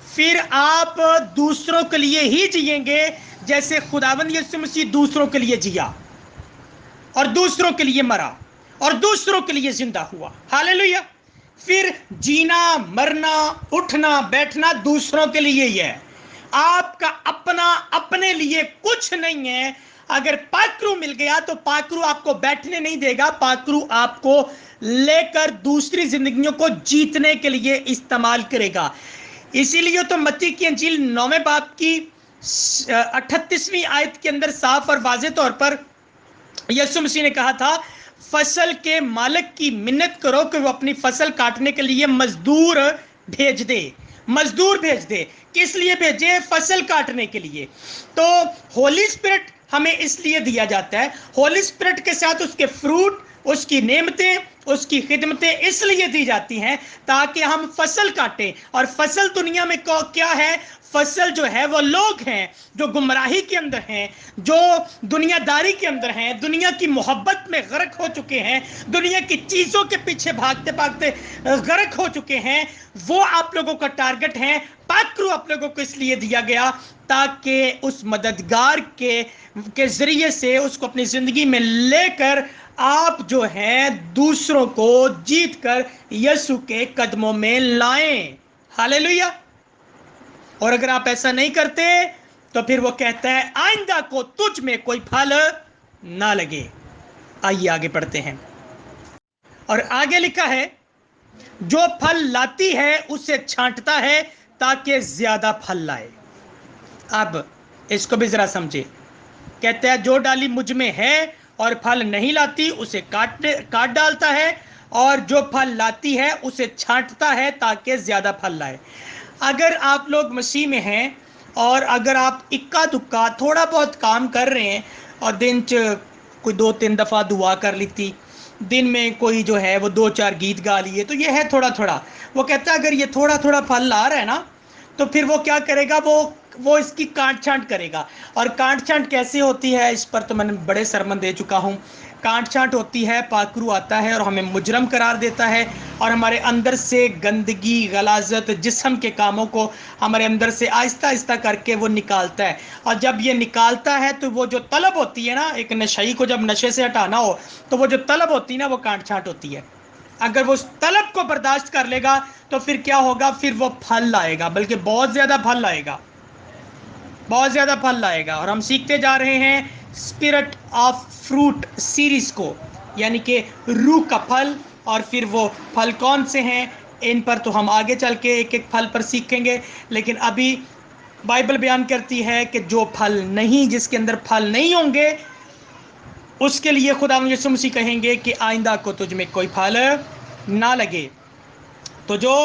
Speaker 1: फिर आप दूसरों के लिए ही जिएंगे जैसे खुदावंद यीशु मसीह दूसरों के लिए जिया और दूसरों के लिए मरा और दूसरों के लिए जिंदा हुआ। हालेलुया। फिर जीना मरना उठना बैठना दूसरों के लिए ही है, आपका अपना अपने लिए कुछ नहीं है। अगर पाकरू मिल गया तो पाकरू आपको बैठने नहीं देगा, पाकरू आपको लेकर दूसरी जिंदगियों को जीतने के लिए इस्तेमाल करेगा। इसीलिए तो मत्ती की अंजील 9वें बाब की 38वीं आयत के अंदर साफ और वाज़ेह तौर पर यीशु मसीह ने कहा था, फसल के मालिक की मिन्नत करो कि वो अपनी फसल काटने के लिए मजदूर भेज दे। किस लिए भेजे? फसल काटने के लिए। तो होली स्पिरिट हमें इसलिए दिया जाता है, होली स्पिरिट के साथ उसके फ्रूट, उसकी नेमतें, उसकी खिदमतें इसलिए दी जाती हैं ताकि हम फसल काटें। और फसल दुनिया में क्या है? फसल जो है वो लोग हैं जो गुमराही के अंदर हैं, जो दुनियादारी के अंदर हैं, दुनिया की मोहब्बत में गर्क हो चुके हैं, दुनिया की चीज़ों के पीछे भागते भागते गर्क हो चुके हैं। वो आप लोगों का टारगेट है। पाकरू आप लोगों को इसलिए दिया गया ताकि उस मददगार के जरिए से उसको अपनी जिंदगी में लेकर आप जो है दूसरों को जीत कर यीशु के कदमों में लाएं। हालेलुया। और अगर आप ऐसा नहीं करते तो फिर वो कहता है आइंदा को तुझ में कोई फल ना लगे। आइए आगे पढ़ते हैं। और आगे लिखा है, जो फल लाती है उसे छांटता है ताकि ज्यादा फल लाए। अब इसको भी जरा समझे। कहता है जो डाली मुझ में है और फल नहीं लाती उसे काट डालता है, और जो फल लाती है उसे छांटता है ताकि ज्यादा फल लाए। اگر آپ لوگ مسیح میں ہیں اور اگر آپ اکا دکا تھوڑا بہت کام کر رہے ہیں اور دن کوئی 2-3 دفعہ دعا کر لیتی، دن میں کوئی جو ہے وہ 2-4 گیت گا لیے، تو یہ ہے تھوڑا تھوڑا. وہ کہتا ہے اگر یہ تھوڑا تھوڑا پھل لا رہا ہے نا تو پھر وہ کیا کرے گا، وہ اس کی کانٹ چھانٹ کرے گا. اور کانٹ چھانٹ کیسے ہوتی ہے اس پر تو میں نے بڑے سرمن دے چکا ہوں. کانٹ چھانٹ ہوتی ہے، پاکرو آتا ہے اور ہمیں مجرم قرار دیتا ہے اور ہمارے اندر سے گندگی، غلاظت، جسم کے کاموں کو ہمارے اندر سے آہستہ آہستہ کر کے وہ نکالتا ہے. اور جب یہ نکالتا ہے تو وہ جو طلب ہوتی ہے نا، ایک نشئی کو جب نشے سے ہٹانا ہو تو وہ جو طلب ہوتی ہے نا، وہ کانٹ چھانٹ ہوتی ہے. اگر وہ اس طلب کو برداشت کر لے گا تو پھر کیا ہوگا، پھر وہ پھل لائے گا، بلکہ بہت زیادہ پھل لائے گا، بہت زیادہ پھل لائے گا. اور ہم سیکھتے جا رہے ہیں اسپرٹ آف فروٹ سیریز کو، یعنی کہ روح کا پھل. اور پھر وہ پھل کون سے ہیں ان پر تو ہم آگے چل کے ایک ایک پھل پر سیکھیں گے. لیکن ابھی بائبل بیان کرتی ہے کہ جو پھل نہیں، جس کے اندر پھل نہیں ہوں گے، اس کے لیے خدا یسوع مسیح کہیں گے کہ آئندہ کو تجھ میں کوئی پھل نہ لگے. تو جو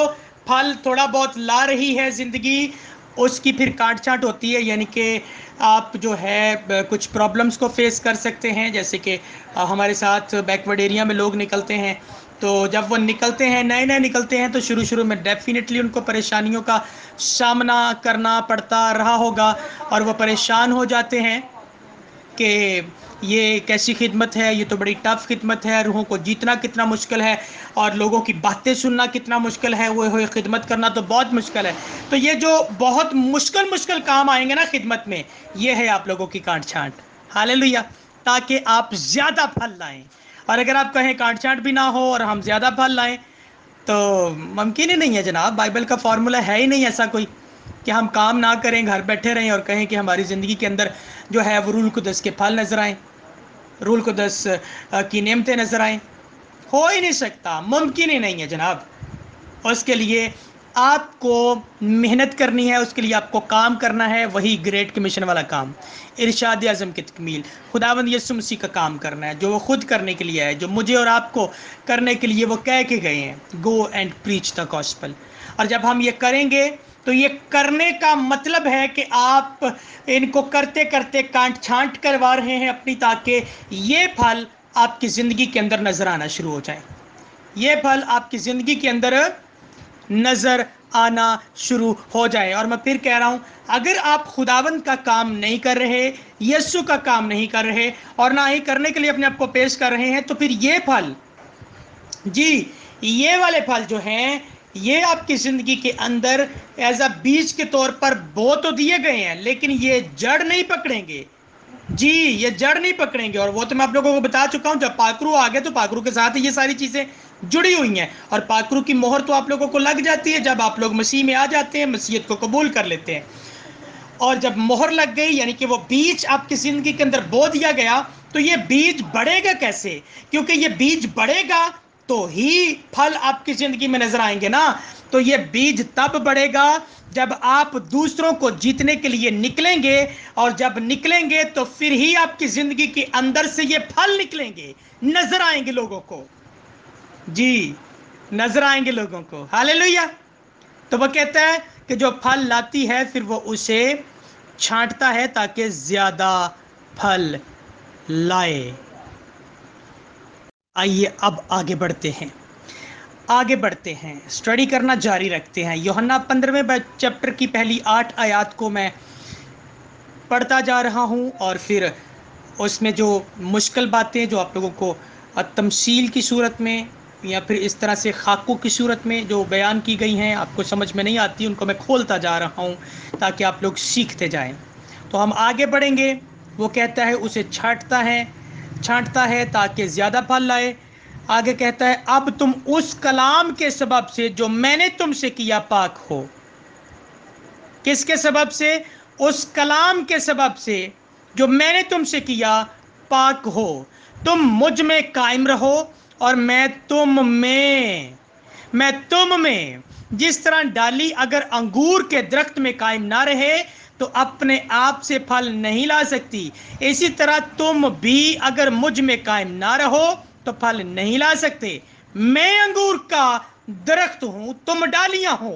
Speaker 1: پھل تھوڑا بہت لا رہی ہے زندگی، اس کی پھر کاٹ چھانٹ ہوتی ہے. یعنی کہ آپ جو ہے کچھ پرابلمز کو فیس کر سکتے ہیں، جیسے کہ ہمارے ساتھ بیکورڈ ایریا میں لوگ نکلتے ہیں، تو جب وہ نکلتے ہیں، نئے نئے نکلتے ہیں، تو شروع میں ڈیفینیٹلی ان کو پریشانیوں کا سامنا کرنا پڑتا رہا ہوگا اور وہ پریشان ہو جاتے ہیں کہ یہ کیسی خدمت ہے، یہ تو بڑی ٹف خدمت ہے، روحوں کو جیتنا کتنا مشکل ہے اور لوگوں کی باتیں سننا کتنا مشکل ہے، وہ خدمت کرنا تو بہت مشکل ہے. تو یہ جو بہت مشکل کام آئیں گے نا خدمت میں، یہ ہے آپ لوگوں کی کانٹ چھانٹ. ہاللیلویا. تاکہ آپ زیادہ پھل لائیں. اور اگر آپ کہیں کانٹ چھانٹ بھی نہ ہو اور ہم زیادہ پھل لائیں تو ممکن ہی نہیں ہے جناب. بائبل کا فارمولہ ہے ہی نہیں ایسا کوئی کہ ہم کام نہ کریں، گھر بیٹھے رہیں اور کہیں کہ ہماری زندگی کے اندر جو ہے وہ روح القدس کے پھل نظر آئیں، روح القدس کی نعمتیں نظر آئیں. ہو ہی نہیں سکتا، ممکن ہی نہیں ہے جناب. اس کے لیے آپ کو محنت کرنی ہے، اس کے لیے آپ کو کام کرنا ہے، وہی گریٹ کمیشن والا کام، ارشاد اعظم کی تکمیل، خداوند یسوع مسیح کا کام کرنا ہے، جو وہ خود کرنے کے لیے ہے، جو مجھے اور آپ کو کرنے کے لیے وہ کہہ کے گئے ہیں، go and preach the gospel. اور جب ہم یہ کریں گے تو یہ کرنے کا مطلب ہے کہ آپ ان کو کرتے کرتے کانٹ چھانٹ کروا رہے ہیں اپنی، تاکہ یہ پھل آپ کی زندگی کے اندر نظر آنا شروع ہو جائیں. یہ پھل آپ کی زندگی کے اندر نظر آنا شروع ہو جائے. اور میں پھر کہہ رہا ہوں، اگر آپ خداوند کا کام نہیں کر رہے، یسوع کا کام نہیں کر رہے اور نہ ہی کرنے کے لیے اپنے آپ کو پیش کر رہے ہیں، تو پھر یہ پھل، جی یہ والے پھل جو ہیں، یہ آپ کی زندگی کے اندر ایز اے بیج کے طور پر بو تو دیے گئے ہیں، لیکن یہ جڑ نہیں پکڑیں گے. جی یہ جڑ نہیں پکڑیں گے. اور وہ تو میں آپ لوگوں کو بتا چکا ہوں، جب پاکرو آ گئے تو پاکرو کے ساتھ یہ ساری چیزیں جڑی ہوئی ہیں. اور پاکرو کی مہر تو آپ لوگوں کو لگ جاتی ہے جب آپ لوگ مسیح میں آ جاتے ہیں، مسیحیت کو قبول کر لیتے ہیں. اور جب مہر لگ گئی، یعنی کہ وہ بیج آپ کی زندگی کے اندر بو دیا گیا، تو یہ بیج بڑھے گا کیسے؟ کیونکہ یہ بیج بڑھے گا تو ہی پھل آپ کی زندگی میں نظر آئیں گے نا. تو یہ بیج تب بڑھے گا جب آپ دوسروں کو جیتنے کے لیے نکلیں گے، اور جب نکلیں گے تو پھر ہی آپ کی زندگی کے اندر سے یہ پھل نکلیں گے، نظر آئیں گے لوگوں کو. جی نظر آئیں گے لوگوں کو. ہاللیلویا. تو وہ کہتا ہے کہ جو پھل لاتی ہے پھر وہ اسے چھانٹتا ہے تاکہ زیادہ پھل لائے. آئیے اب آگے بڑھتے ہیں، اسٹڈی کرنا جاری رکھتے ہیں. یوحنا 15ویں چیپٹر کی پہلی 8 آیات کو میں پڑھتا جا رہا ہوں، اور پھر اس میں جو مشکل باتیں جو آپ لوگوں کو تمثیل کی صورت میں یا پھر اس طرح سے خاکوں کی صورت میں جو بیان کی گئی ہیں، آپ کو سمجھ میں نہیں آتی، ان کو میں کھولتا جا رہا ہوں تاکہ آپ لوگ سیکھتے جائیں. تو ہم آگے بڑھیں گے. وہ کہتا ہے اسے چھانٹتا ہے تاکہ زیادہ پھل لائے. آگے کہتا ہے اب تم اس کلام کے سبب سے جو میں نے تم سے کیا پاک ہو. کس کے سبب سے؟ اس کلام کے سبب سے جو میں نے تم سے کیا پاک ہو. تم مجھ میں قائم رہو اور میں تم میں. جس طرح ڈالی اگر انگور کے درخت میں قائم نہ رہے تو اپنے آپ سے پھل نہیں لا سکتی، اسی طرح تم بھی اگر مجھ میں قائم نہ رہو تو پھل نہیں لا سکتے. میں انگور کا درخت ہوں، تم ڈالیاں ہو.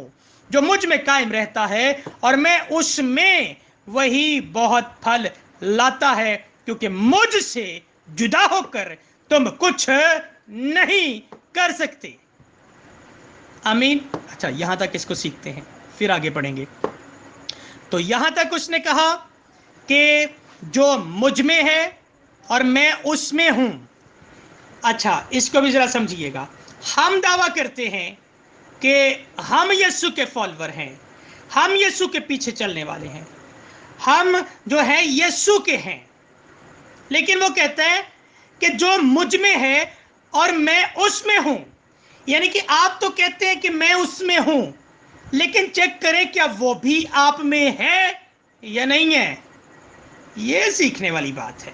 Speaker 1: जो मुझ में कायम रहता है और मैं उसमें, वही बहुत फल लाता है, क्योंकि मुझसे जुदा होकर तुम कुछ नहीं कर सकते। आमीन। अच्छा, यहां तक इसको सीखते हैं, फिर आगे पढ़ेंगे। तो यहां तक उसने कहा कि जो मुझ में है और मैं उसमें हूं। अच्छा, इसको भी जरा समझिएगा। हम दावा करते हैं कि हम यीशु के फॉलोवर हैं, हम यीशु के पीछे चलने वाले हैं, हम जो है यीशु के हैं। लेकिन वो कहता है कि जो मुझ में है और मैं उसमें हूं। यानी कि आप तो कहते हैं कि मैं उसमें हूं, लेकिन चेक करें क्या वो भी आप में है या नहीं है। ये सीखने वाली बात है।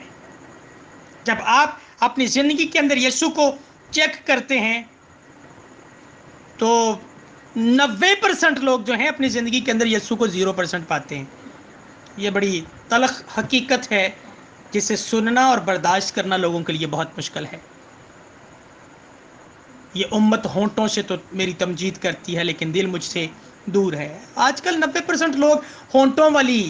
Speaker 1: जब आप अपनी जिंदगी के अंदर यीशु को चेक करते हैं तो 90% लोग जो हैं अपनी जिंदगी के अंदर यीशु को 0% पाते हैं। ये बड़ी तलख हकीकत है जिसे सुनना और बर्दाश्त करना लोगों के लिए बहुत मुश्किल है। ये उम्मत होंठों से तो मेरी तमजीद करती है, लेकिन दिल मुझसे दूर है। आजकल 90% लोग होंठों वाली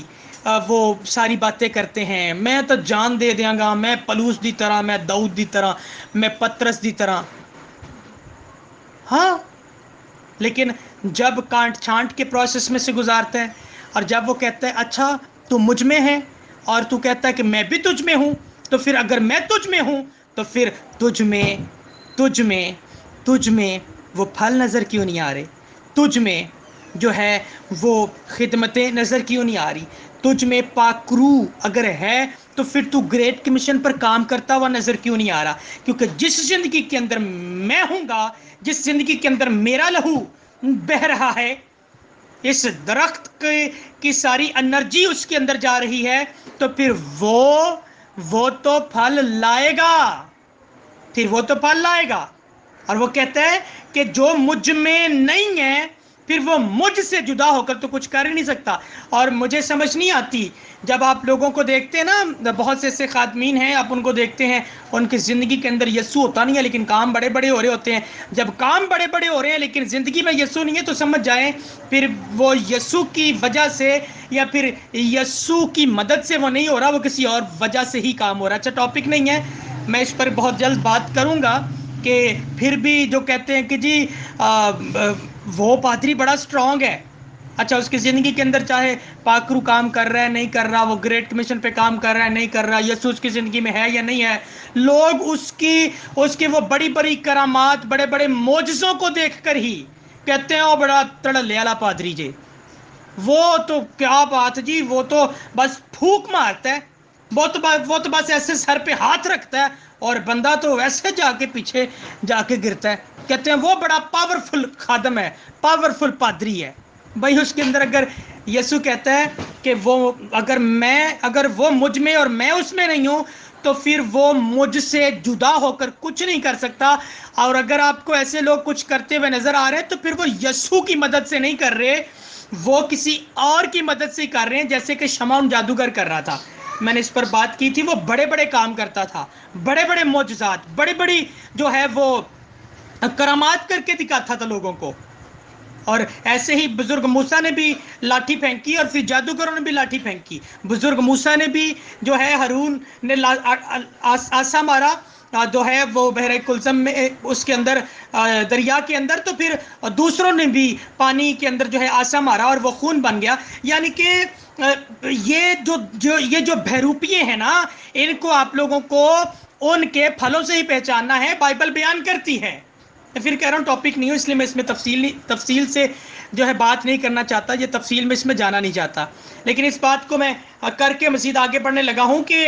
Speaker 1: वो सारी बातें करते हैं। मैं तो जान दे देंगा, मैं पलूस दी तरह, मैं दाऊद दी तरह, मैं पतरस दी तरह। हाँ, लेकिन जब कांट छांट के प्रोसेस में से गुजारता है और जब वो कहता है अच्छा तू मुझ में है और तू कहता है कि मैं भी तुझ में हूं, तो फिर अगर मैं तुझ में हूं तो फिर तुझ में तुझ में वो फल नज़र क्यों नहीं आ रहे? तुझ में जो है वो खिदमतें नज़र क्यों नहीं आ रही? तुझ में पाकरू अगर है तो फिर तू ग्रेट कमीशन पर काम करता हुआ नज़र क्यों नहीं आ रहा? क्योंकि जिस जिंदगी के अंदर मैं हूँगा, जिस जिंदगी के अंदर मेरा लहू बह रहा है, इस दरख्त की सारी एनर्जी उसके अंदर जा रही है, तो फिर वो तो फल लाएगा, फिर वो तो फल लाएगा। और वो कहता है कि जो मुझ में नहीं है फिर वो मुझसे जुदा होकर तो कुछ कर ही नहीं सकता। और मुझे समझ नहीं आती, जब आप लोगों को देखते हैं ना, बहुत से ऐसे खादमीन हैं, आप उनको देखते हैं उनकी ज़िंदगी के अंदर यस्सु होता नहीं है लेकिन काम बड़े बड़े हो रहे होते हैं। जब काम बड़े बड़े हो रहे हैं लेकिन ज़िंदगी में यस्सु नहीं है तो समझ जाएं फिर वो यस्सु की वजह से या फिर यस्सु की मदद से वो नहीं हो रहा, वो किसी और वजह से ही काम हो रहा है। अच्छा, टॉपिक नहीं है, मैं इस पर बहुत जल्द बात करूँगा कि फिर भी जो कहते हैं कि जी वो पादरी बड़ा स्ट्रांग है। अच्छा, उसकी ज़िंदगी के अंदर चाहे पाकरू काम कर रहा है नहीं कर रहा, वो ग्रेट कमीशन पे काम कर रहा है नहीं कर रहा, यीशु उसकी ज़िंदगी में है या नहीं है, लोग उसकी वो बड़ी बड़ी करामात, बड़े बड़े मोजज़ों को देखकर ही कहते हैं ओ बड़ा तड़ल्ले वाला पादरी जी, वो तो क्या बात जी, वो तो बस फूक मारता है, वो तो बस ऐसे सर पे हाथ रखता है और बंदा तो वैसे जाके पीछे जाके गिरता है। कहते हैं वो बड़ा पावरफुल खादम है, पावरफुल पादरी है। भाई उसके अंदर अगर यीशु कहता है कि वो अगर वो मुझ में और मैं उसमें नहीं हूं तो फिर वो मुझसे जुदा होकर कुछ नहीं कर सकता। और अगर आपको ऐसे लोग कुछ करते हुए नजर आ रहे हैं तो फिर वो यीशु की मदद से नहीं कर रहे, वो किसी और की मदद से कर रहे हैं, जैसे कि शमौन जादूगर कर रहा था। मैंने इस पर बात की थी, वो बड़े बड़े काम करता था, बड़े बड़े मोजज़ात, बड़ी बड़ी जो है वो करामात करके दिखाता था लोगों को। और ऐसे ही बुजुर्ग मूसा ने भी लाठी फेंकी और फिर जादूगरों ने भी लाठी फेंकी। बुजुर्ग मूसा ने भी जो है हारून ने आसा मारा जो है वो बहरे कुलसम में उसके अंदर दरिया के अंदर, तो फिर दूसरों ने भी पानी के अंदर जो है आसा मारा और वो खून बन गया। यानी कि ये जो बहरूपिये हैं ना, इनको आप लोगों को उनके फलों से ही पहचानना है, बाइबल बयान करती है। फिर कह रहा हूँ टॉपिक नहीं हो इसलिए मैं इसमें तफसील से जो है बात नहीं करना चाहता, ये तफसील में इसमें जाना नहीं चाहता। लेकिन इस बात को मैं करके मज़ीद आगे बढ़ने लगा हूँ कि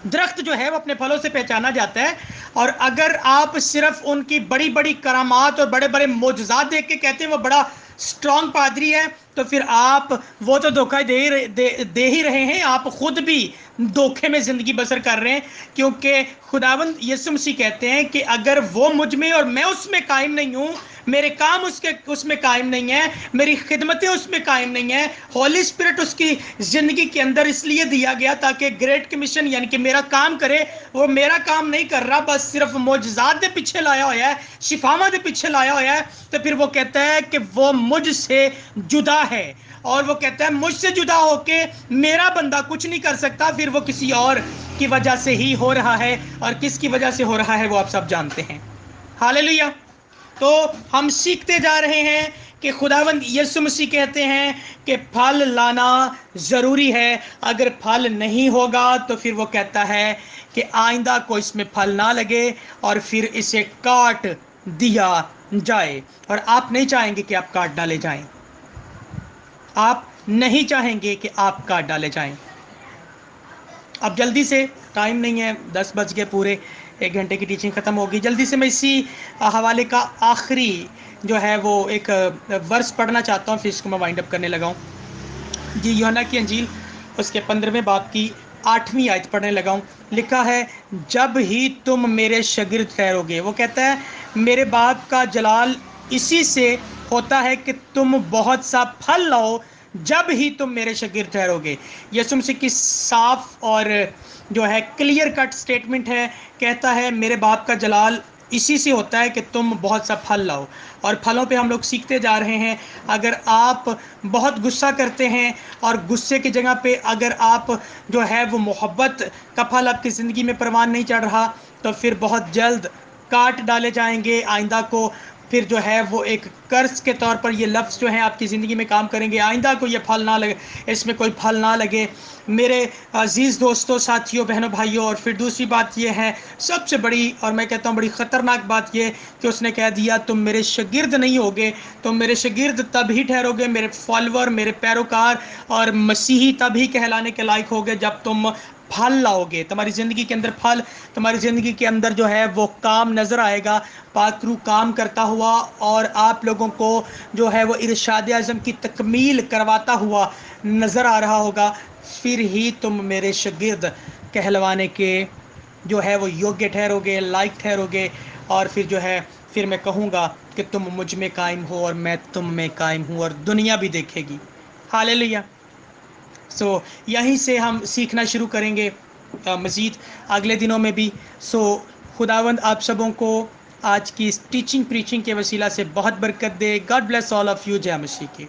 Speaker 1: दरख्त जो है वो अपने फलों से पहचाना जाता है। और अगर आप सिर्फ उनकी बड़ी बड़ी करामात और बड़े बड़े मोजज़ात देख के कहते हैं वो बड़ा स्ट्रांग पादरी है, तो फिर आप वो तो धोखा दे ही रहे हैं, आप खुद भी धोखे में ज़िंदगी बसर कर रहे हैं। क्योंकि खुदावंद यीशु मसीह कहते हैं कि अगर वो मुझ में और मैं उसमें कायम नहीं हूँ, میرے کام اس میں قائم نہیں ہے، میری خدمتیں اس میں قائم نہیں ہیں. ہولی اسپرٹ اس کی زندگی کے اندر اس لیے دیا گیا تاکہ گریٹ کمیشن یعنی کہ میرا کام کرے. وہ میرا کام نہیں کر رہا، بس صرف معجزات دے پیچھے لایا ہوا ہے، شفاواں دے پیچھے لایا ہوا ہے. تو پھر وہ کہتا ہے کہ وہ مجھ سے جدا ہے، اور وہ کہتا ہے مجھ سے جدا ہو کے میرا بندہ کچھ نہیں کر سکتا. پھر وہ کسی اور کی وجہ سے ہی ہو رہا ہے، اور کس کی وجہ سے ہو رہا ہے وہ آپ سب جانتے ہیں. ہاللیلویا. تو ہم سیکھتے جا رہے ہیں کہ خداوند یسوع مسیح کہتے ہیں کہ پھل لانا ضروری ہے. اگر پھل نہیں ہوگا تو پھر وہ کہتا ہے کہ آئندہ کو اس میں پھل نہ لگے اور پھر اسے کاٹ دیا جائے. اور آپ نہیں چاہیں گے کہ آپ کاٹ ڈالے جائیں. آپ نہیں چاہیں گے کہ آپ کاٹ ڈالے جائیں. اب جلدی سے، ٹائم نہیں ہے، 10 بج گئے پورے، 1 گھنٹے کی ٹیچنگ ختم ہوگی. جلدی سے میں اسی حوالے کا آخری جو ہے وہ ایک ورس پڑھنا چاہتا ہوں، پھر اس کو میں وائنڈ اپ کرنے لگا ہوں. جی یوحنا کی انجیل اس کے 15ویں باب کی 8ویں آیت پڑھنے لگا ہوں. لکھا ہے جب ہی تم میرے شاگرد ٹھہرو گے. وہ کہتا ہے میرے باپ کا جلال اسی سے ہوتا ہے کہ تم بہت سا پھل لاؤ، جب ہی تم میرے شاگرد ٹھہرو گے. یسوع مسیح کی صاف اور جو ہے کلیئر کٹ سٹیٹمنٹ ہے. کہتا ہے میرے باپ کا جلال اسی سے ہوتا ہے کہ تم بہت سا پھل لاؤ. اور پھلوں پہ ہم لوگ سیکھتے جا رہے ہیں. اگر آپ بہت غصہ کرتے ہیں اور غصے کی جگہ پہ اگر آپ جو ہے وہ محبت کا پھل آپ کی زندگی میں پروان نہیں چڑھ رہا، تو پھر بہت جلد کاٹ ڈالے جائیں گے. آئندہ کو پھر جو ہے وہ ایک قرض کے طور پر یہ لفظ جو ہیں آپ کی زندگی میں کام کریں گے. آئندہ کو یہ پھل نہ لگے، اس میں کوئی پھل نہ لگے. میرے عزیز دوستوں، ساتھیوں، بہنوں، بھائیوں. اور پھر دوسری بات یہ ہے، سب سے بڑی اور میں کہتا ہوں بڑی خطرناک بات یہ کہ اس نے کہہ دیا تم میرے شاگرد نہیں ہوگے. تم میرے شاگرد تب ہی ٹھہرو گے، میرے فالوور، میرے پیروکار اور مسیحی تب ہی کہلانے کے لائق ہوگے جب تم پھل لاؤ گے. تمہاری زندگی کے اندر پھل، تمہاری زندگی کے اندر جو ہے وہ کام نظر آئے گا. پاک روح کام کرتا ہوا اور آپ لوگوں کو جو ہے وہ ارشاد اعظم کی تکمیل کرواتا ہوا نظر آ رہا ہوگا. پھر ہی تم میرے شاگرد کہلوانے کے جو ہے وہ یوگیہ ٹھہرو گے، لائق ٹھہرو گے. اور پھر جو ہے پھر میں کہوں گا کہ تم مجھ میں قائم ہو اور میں تم میں قائم ہوں، اور دنیا بھی دیکھے گی. ہاللیلویا. یہیں سے ہم سیکھنا شروع کریں گے مزید اگلے دنوں میں بھی. خداوند آپ سبوں کو آج کی اس ٹیچنگ پریچنگ کے وسیلہ سے بہت برکت دے. God bless all of you. جے مسیح کی.